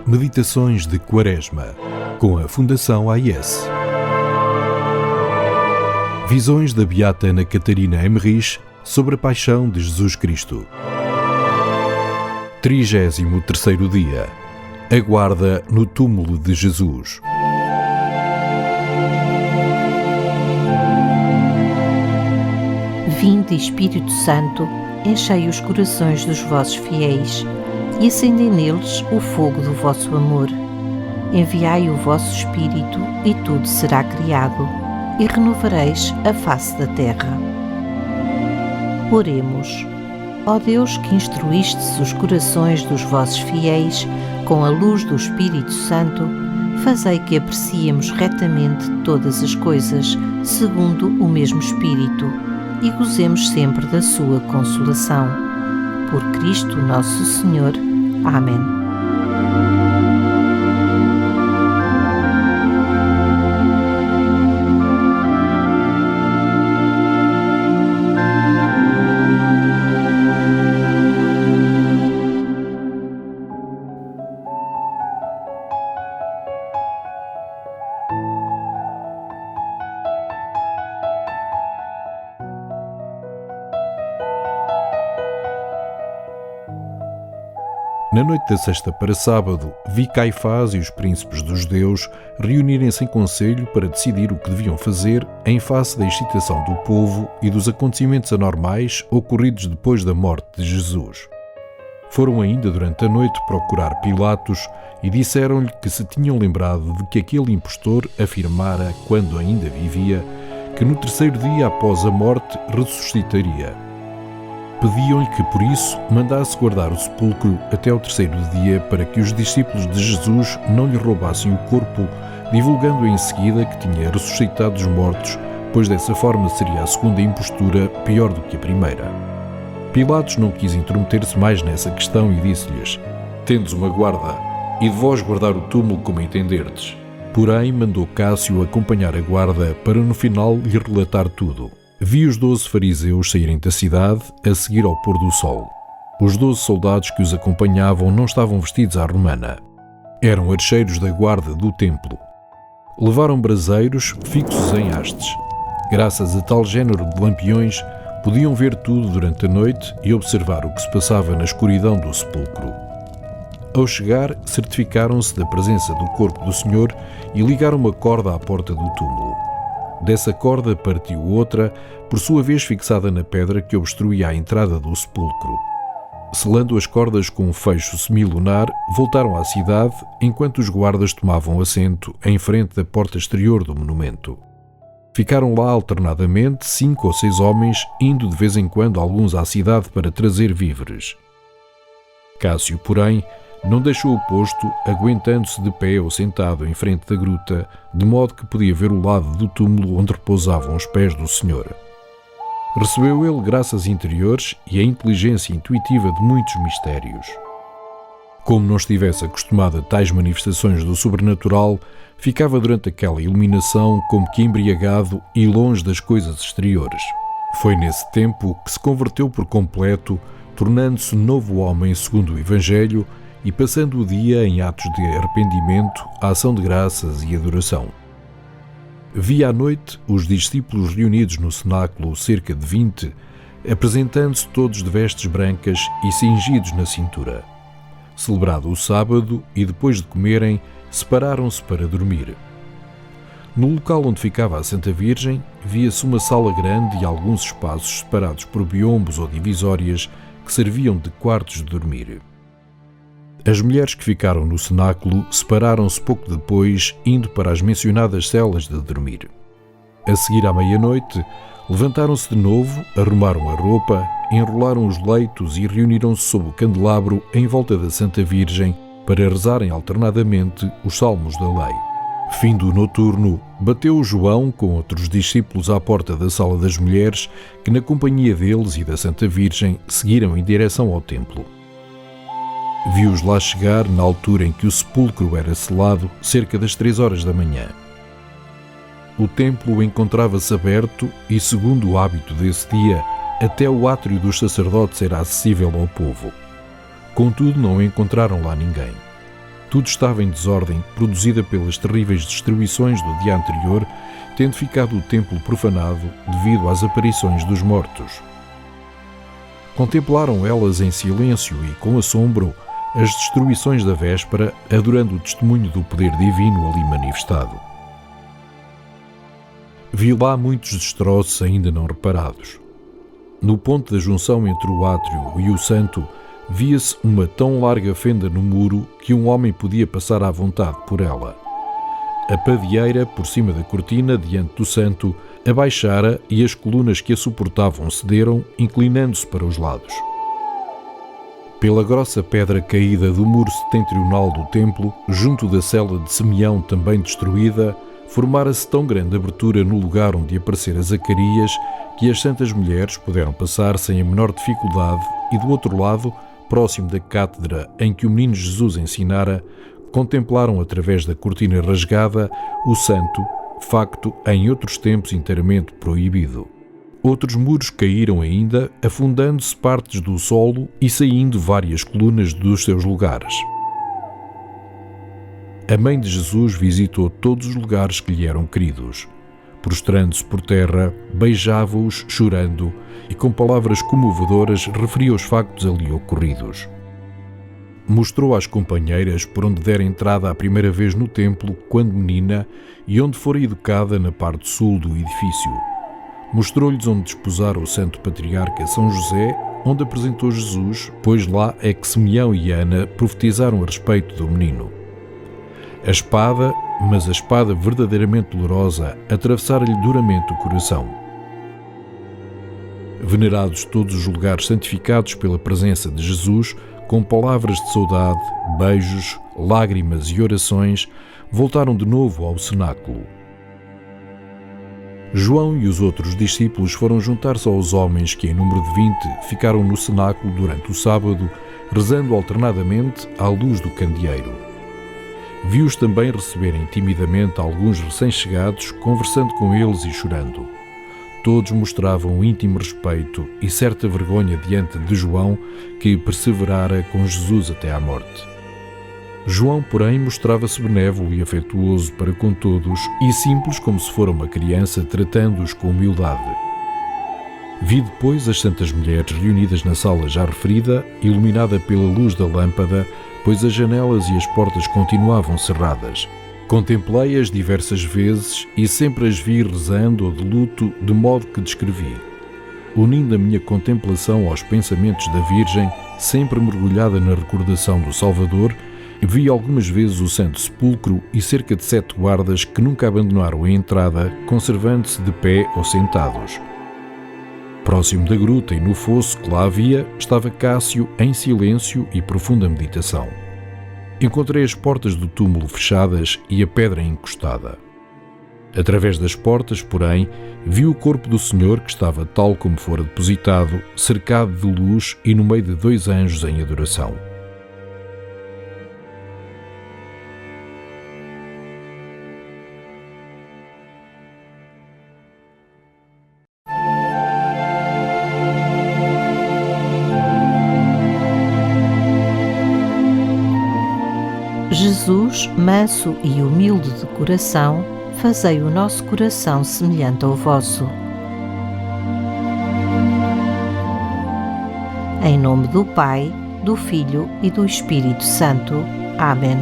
Meditações de Quaresma, com a Fundação AIS. Visões da beata Ana Catarina Emmerich sobre a paixão de Jesus Cristo. 33º dia. Aguarda no túmulo de Jesus. Vinde, Espírito Santo, enchei os corações dos vossos fiéis e acendei neles o fogo do vosso amor. Enviai o vosso Espírito e tudo será criado, e renovareis a face da terra. Oremos. Ó Deus, que instruístes os corações dos vossos fiéis com a luz do Espírito Santo, fazei que apreciemos retamente todas as coisas, segundo o mesmo Espírito, e gozemos sempre da sua consolação. Por Cristo nosso Senhor. Amém. Na noite da sexta para sábado, vi Caifás e os príncipes dos judeus reunirem-se em conselho para decidir o que deviam fazer em face da excitação do povo e dos acontecimentos anormais ocorridos depois da morte de Jesus. Foram ainda durante a noite procurar Pilatos e disseram-lhe que se tinham lembrado de que aquele impostor afirmara, quando ainda vivia, que no terceiro dia após a morte ressuscitaria. Pediam-lhe que, por isso, mandasse guardar o sepulcro até ao terceiro dia para que os discípulos de Jesus não lhe roubassem o corpo, divulgando em seguida que tinha ressuscitado dos mortos, pois dessa forma seria a segunda impostura pior do que a primeira. Pilatos não quis intrometer-se mais nessa questão e disse-lhes: "Tendes uma guarda, e de vós guardar o túmulo como entenderdes." Porém, mandou Cássio acompanhar a guarda para no final lhe relatar tudo. Vi os 12 fariseus saírem da cidade a seguir ao pôr do sol. Os 12 soldados que os acompanhavam não estavam vestidos à romana. Eram archeiros da guarda do templo. Levaram braseiros fixos em hastes. Graças a tal género de lampiões, podiam ver tudo durante a noite e observar o que se passava na escuridão do sepulcro. Ao chegar, certificaram-se da presença do corpo do Senhor e ligaram uma corda à porta do túmulo. Dessa corda partiu outra, por sua vez fixada na pedra que obstruía a entrada do sepulcro. Selando as cordas com um fecho semilunar, voltaram à cidade, enquanto os guardas tomavam assento em frente da porta exterior do monumento. Ficaram lá alternadamente 5 ou 6 homens, indo de vez em quando alguns à cidade para trazer víveres. Cássio, porém, não deixou o posto, aguentando-se de pé ou sentado em frente da gruta, de modo que podia ver o lado do túmulo onde repousavam os pés do Senhor. Recebeu ele graças interiores e a inteligência intuitiva de muitos mistérios. Como não estivesse acostumado a tais manifestações do sobrenatural, ficava durante aquela iluminação como que embriagado e longe das coisas exteriores. Foi nesse tempo que se converteu por completo, tornando-se novo homem segundo o Evangelho, e passando o dia em atos de arrependimento, ação de graças e adoração. Vi à noite os discípulos reunidos no cenáculo, cerca de 20, apresentando-se todos de vestes brancas e cingidos na cintura. Celebrado o sábado e depois de comerem, separaram-se para dormir. No local onde ficava a Santa Virgem, via-se uma sala grande e alguns espaços separados por biombos ou divisórias que serviam de quartos de dormir. As mulheres que ficaram no cenáculo separaram-se pouco depois, indo para as mencionadas celas de dormir. A seguir à meia-noite, levantaram-se de novo, arrumaram a roupa, enrolaram os leitos e reuniram-se sob o candelabro em volta da Santa Virgem para rezarem alternadamente os salmos da lei. Findo o noturno, bateu João com outros discípulos à porta da sala das mulheres, que na companhia deles e da Santa Virgem seguiram em direção ao templo. Viu-os lá chegar na altura em que o sepulcro era selado, cerca das 3 horas da manhã. O templo encontrava-se aberto e, segundo o hábito desse dia, até o átrio dos sacerdotes era acessível ao povo. Contudo, não encontraram lá ninguém. Tudo estava em desordem, produzida pelas terríveis destruições do dia anterior, tendo ficado o templo profanado devido às aparições dos mortos. Contemplaram elas em silêncio e com assombro as destruições da véspera, adorando o testemunho do poder divino ali manifestado. Vi lá muitos destroços ainda não reparados. No ponto da junção entre o átrio e o santo, via-se uma tão larga fenda no muro que um homem podia passar à vontade por ela. A padieira, por cima da cortina, diante do santo, abaixara e as colunas que a suportavam cederam, inclinando-se para os lados. Pela grossa pedra caída do muro setentrional do templo, junto da cela de Simeão também destruída, formara-se tão grande abertura no lugar onde aparecera Zacarias que as santas mulheres puderam passar sem a menor dificuldade e, do outro lado, próximo da cátedra em que o menino Jesus ensinara, contemplaram através da cortina rasgada o santo, facto em outros tempos inteiramente proibido. Outros muros caíram ainda, afundando-se partes do solo e saindo várias colunas dos seus lugares. A mãe de Jesus visitou todos os lugares que lhe eram queridos. Prostrando-se por terra, beijava-os, chorando, e com palavras comovedoras referia os factos ali ocorridos. Mostrou às companheiras por onde dera entrada a primeira vez no templo, quando menina, e onde fora educada na parte sul do edifício. Mostrou-lhes onde desposara o santo patriarca São José, onde apresentou Jesus, pois lá é que Simeão e Ana profetizaram a respeito do menino. A espada, mas a espada verdadeiramente dolorosa, atravessara-lhe duramente o coração. Venerados todos os lugares santificados pela presença de Jesus, com palavras de saudade, beijos, lágrimas e orações, voltaram de novo ao cenáculo. João e os outros discípulos foram juntar-se aos homens que, em número de 20, ficaram no cenáculo durante o sábado, rezando alternadamente à luz do candeeiro. Viu-os também receberem timidamente alguns recém-chegados, conversando com eles e chorando. Todos mostravam íntimo respeito e certa vergonha diante de João, que perseverara com Jesus até à morte. João, porém, mostrava-se benévolo e afetuoso para com todos e simples como se fora uma criança, tratando-os com humildade. Vi depois as santas mulheres reunidas na sala já referida, iluminada pela luz da lâmpada, pois as janelas e as portas continuavam cerradas. Contemplei-as diversas vezes e sempre as vi rezando ou de luto, de modo que descrevi. Unindo a minha contemplação aos pensamentos da Virgem, sempre mergulhada na recordação do Salvador, vi algumas vezes o Santo Sepulcro e cerca de 7 guardas que nunca abandonaram a entrada, conservando-se de pé ou sentados. Próximo da gruta e no fosso que lá havia, estava Cássio em silêncio e profunda meditação. Encontrei as portas do túmulo fechadas e a pedra encostada. Através das portas, porém, vi o corpo do Senhor que estava tal como fora depositado, cercado de luz e no meio de 2 anjos em adoração. Jesus, manso e humilde de coração, fazei o nosso coração semelhante ao vosso. Em nome do Pai, do Filho e do Espírito Santo. Amém.